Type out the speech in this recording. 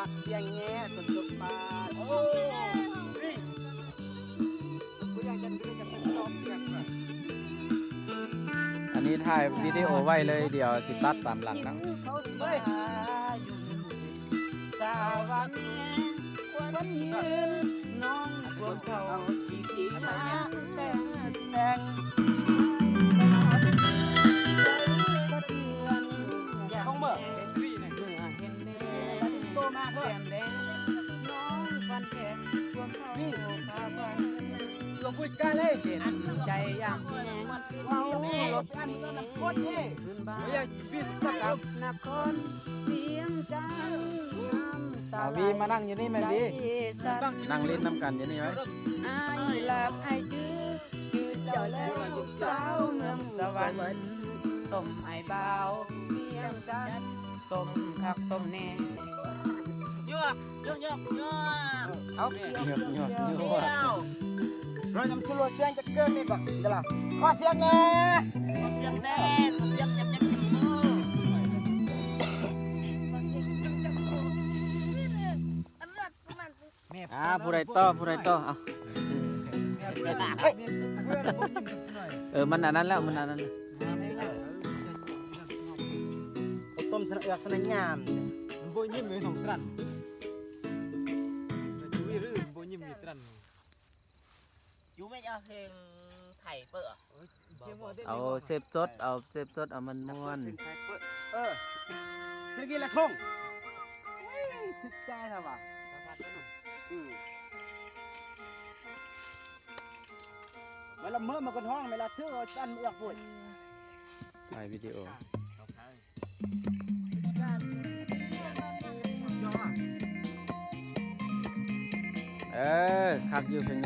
มักเสียงแง่คนสุดมาโอ้ยกูอยากจะเป็นจอมเปียกว่ะ อันนี้ถ่ายวิดีโอไว้เลยเดี๋ยวสิตัดตามหลังนะ เขาสาอยู่สาวันวันยืนน้องพวกเขาจีจีมาแต่งแต่งต้องเมื่อเห็นพี่เนี่ยเมื่อเห็นเด่นโตมาแก้มแดงน้องฟันแขนพวกเขาพาวันลงพูดกันเลยเห็นใจอย่างแห้งว้าวรถอันนั้นโคตรเท่ขึ้นบ้านพี่สักกับนครเพียงจันทร์น้ำตา วีมานั่งอยู่นี่ไหมวีนั่งเล่นน้ำกันอยู่นี่ไหม ไอ้ลาบไอ้จื้อเจ้าแล้วสาวเมืองสวรรค์ต้มไอ้บ่าวเพียงจันทร์ต้มคักต้มแน่ยั่วเอาเกี่ยวเราจำสุรเสียงจะเกินนี่บ่เดี๋ยวล่ะขอเสียงแน่ขอเสียงแน่ขอเสียงยับผู้ใดต่อเอามันอันนั้นแล้วมันอันนั้น ต้มสนักสนักงาม โบยิ้มเลยของตรันดูวิรื้อโบยิ้มมีตรัน อยู่ไม่เอาเพลงไถ่เปิด เอาเซฟสดเอามันม่วน เมื่อกี้ละทงทึกใจทำว่ะเวลาเมื่อมันก็ท้องเวลาเทื่อจันเอือกปุ่น ถ่ายวิดีโอคักอยู่เพลง